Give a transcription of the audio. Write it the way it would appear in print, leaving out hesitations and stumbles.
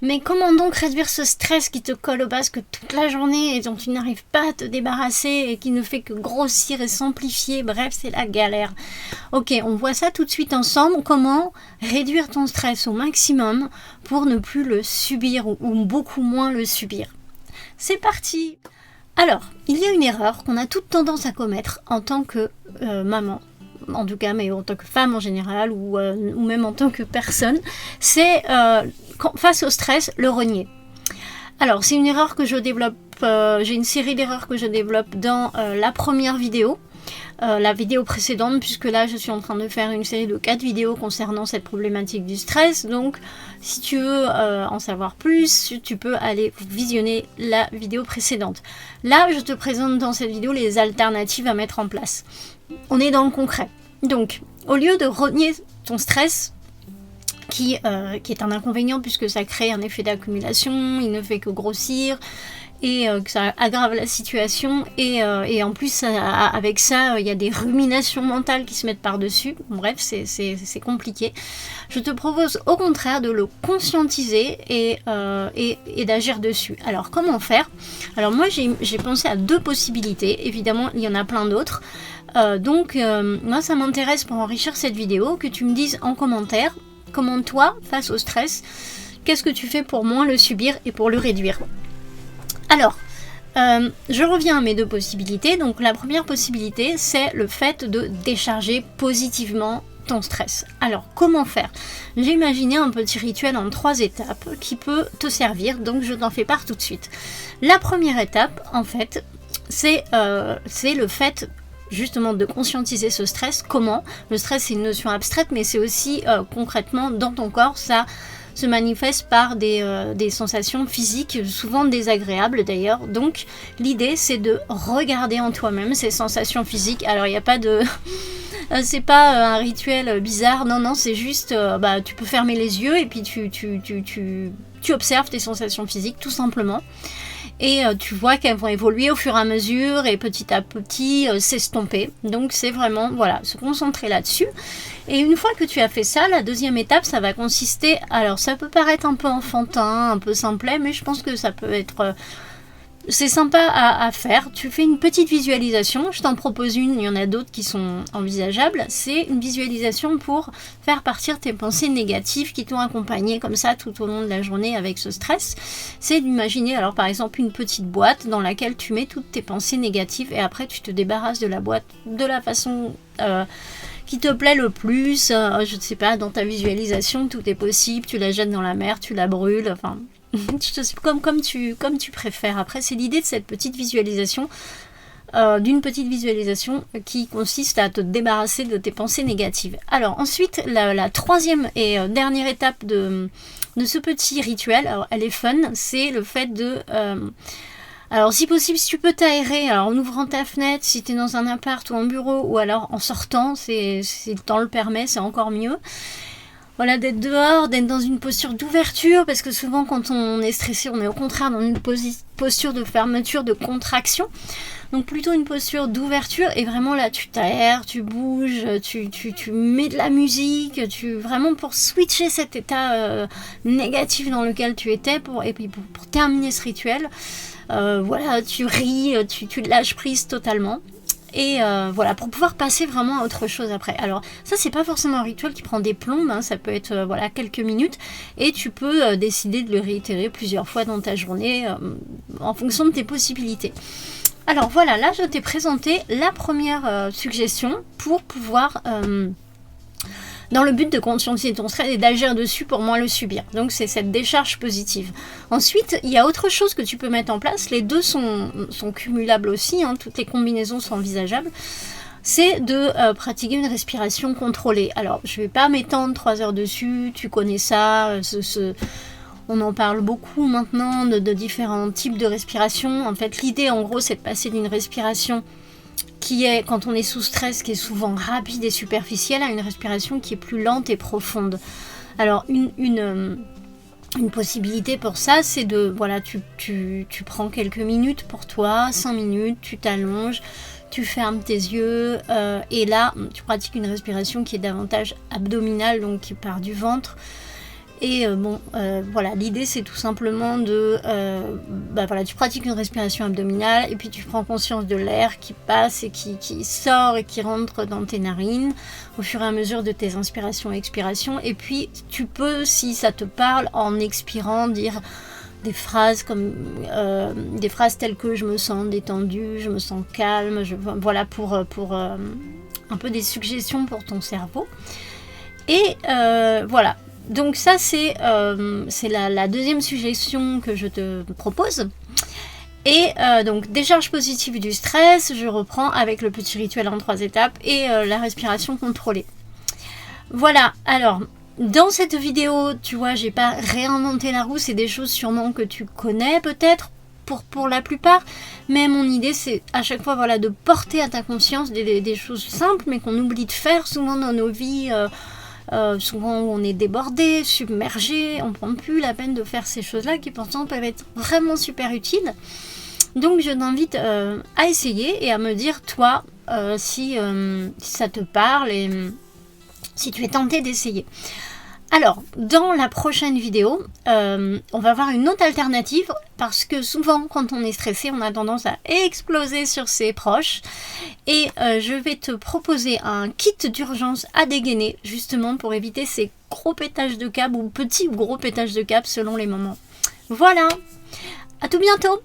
Mais comment donc réduire ce stress qui te colle au basque toute la journée et dont tu n'arrives pas à te débarrasser et qui ne fait que grossir et s'amplifier? Bref, c'est la galère. Ok, on voit ça tout de suite ensemble. Comment réduire ton stress au maximum pour ne plus le subir ou beaucoup moins le subir? C'est parti! Alors, il y a une erreur qu'on a toute tendance à commettre en tant que maman, en tout cas, mais en tant que femme en général, ou même en tant que personne, c'est face au stress, le renier. Alors, c'est une erreur que je développe, j'ai une série d'erreurs que je développe dans la première vidéo, la vidéo précédente, puisque là je suis en train de faire une série de 4 vidéos concernant cette problématique du stress. Donc si tu veux en savoir plus, tu peux aller visionner la vidéo précédente. Là je te présente dans cette vidéo les alternatives à mettre en place. On est dans le concret. Donc au lieu de renier ton stress, qui est un inconvénient puisque ça crée un effet d'accumulation, il ne fait que grossir, et que ça aggrave la situation, et en plus avec ça il y a des ruminations mentales qui se mettent par-dessus. Bref, c'est compliqué. Je te propose au contraire de le conscientiser et d'agir dessus. Alors comment faire? Alors moi j'ai pensé à 2 possibilités, évidemment il y en a plein d'autres. Donc moi ça m'intéresse, pour enrichir cette vidéo, que tu me dises en commentaire comment toi, face au stress, qu'est-ce que tu fais pour moins le subir et pour le réduire. Alors, je reviens à mes 2 possibilités. Donc la première possibilité, c'est le fait de décharger positivement ton stress. Alors, comment faire? J'ai imaginé un petit rituel en 3 étapes qui peut te servir, donc je t'en fais part tout de suite. La première étape, en fait, c'est le fait justement de conscientiser ce stress. Comment? Le stress, c'est une notion abstraite, mais c'est aussi concrètement dans ton corps, ça se manifeste par des sensations physiques, souvent désagréables d'ailleurs. Donc l'idée, c'est de regarder en toi-même ces sensations physiques. Alors il n'y a pas de... c'est pas un rituel bizarre, non, c'est juste, tu peux fermer les yeux et puis tu observes tes sensations physiques tout simplement. Et tu vois qu'elles vont évoluer au fur et à mesure et petit à petit s'estomper. Donc c'est vraiment, voilà, se concentrer là-dessus. Et une fois que tu as fait ça, la deuxième étape, ça va consister... Alors ça peut paraître un peu enfantin, un peu simplet, mais je pense que ça peut être... c'est sympa à faire. Tu fais une petite visualisation, je t'en propose une, il y en a d'autres qui sont envisageables. C'est une visualisation pour faire partir tes pensées négatives qui t'ont accompagné comme ça tout au long de la journée avec ce stress. C'est d'imaginer, alors par exemple, une petite boîte dans laquelle tu mets toutes tes pensées négatives et après tu te débarrasses de la boîte de la façon... qui te plaît le plus, je ne sais pas, dans ta visualisation, tout est possible, tu la jettes dans la mer, tu la brûles, enfin... comme tu préfères. Après, c'est l'idée de cette petite visualisation, d'une petite visualisation qui consiste à te débarrasser de tes pensées négatives. Alors ensuite, la troisième et dernière étape de ce petit rituel, alors elle est fun, c'est le fait de... alors si possible, si tu peux t'aérer, alors en ouvrant ta fenêtre, si tu es dans un appart ou un bureau, ou alors en sortant, si le temps le permet, c'est encore mieux. Voilà, d'être dehors, d'être dans une posture d'ouverture, parce que souvent quand on est stressé, on est au contraire dans une posture de fermeture, de contraction. Donc plutôt une posture d'ouverture, et vraiment là tu t'aères, tu bouges, tu mets de la musique, vraiment pour switcher cet état négatif dans lequel tu étais, et puis pour terminer ce rituel, voilà, tu ris, tu lâches prise totalement. Et voilà, pour pouvoir passer vraiment à autre chose après. Alors ça, c'est pas forcément un rituel qui prend des plombes, hein, ça peut être voilà, quelques minutes, et tu peux décider de le réitérer plusieurs fois dans ta journée en fonction de tes possibilités. Alors voilà, là je t'ai présenté la première suggestion pour pouvoir... dans le but de conscientiser ton stress et d'agir dessus pour moins le subir. Donc c'est cette décharge positive. Ensuite, il y a autre chose que tu peux mettre en place. Les deux sont cumulables aussi, hein, toutes les combinaisons sont envisageables. C'est de pratiquer une respiration contrôlée. Alors, je ne vais pas m'étendre 3 heures dessus, tu connais ça, on en parle beaucoup maintenant de différents types de respiration. En fait, l'idée, en gros, c'est de passer d'une respiration qui est, quand on est sous stress, qui est souvent rapide et superficielle, à une respiration qui est plus lente et profonde. Alors, une possibilité pour ça, c'est de, voilà, tu prends quelques minutes pour toi, 5 minutes, tu t'allonges, tu fermes tes yeux, et là, tu pratiques une respiration qui est davantage abdominale, donc qui part du ventre, Et bon, voilà, l'idée c'est tout simplement de, voilà, tu pratiques une respiration abdominale et puis tu prends conscience de l'air qui passe et qui sort et qui rentre dans tes narines au fur et à mesure de tes inspirations et expirations. Et puis tu peux, si ça te parle, en expirant, dire des phrases comme des phrases telles que je me sens détendue, je me sens calme, voilà, pour un peu des suggestions pour ton cerveau. Et voilà. Donc ça c'est la deuxième suggestion que je te propose. Et donc décharge positive du stress, je reprends avec le petit rituel en 3 étapes et la respiration contrôlée. Voilà, alors dans cette vidéo, tu vois, j'ai pas réinventé la roue, c'est des choses sûrement que tu connais peut-être pour la plupart, mais mon idée c'est à chaque fois, voilà, de porter à ta conscience des choses simples mais qu'on oublie de faire souvent dans nos vies. Souvent on est débordé, submergé, on ne prend plus la peine de faire ces choses-là qui pourtant peuvent être vraiment super utiles. Donc je t'invite à essayer et à me dire toi si ça te parle et si tu es tenté d'essayer. Alors, dans la prochaine vidéo, on va voir une autre alternative parce que souvent, quand on est stressé, on a tendance à exploser sur ses proches. Et je vais te proposer un kit d'urgence à dégainer, justement pour éviter ces gros pétages de câbles ou petits ou gros pétages de câbles selon les moments. Voilà, à tout bientôt!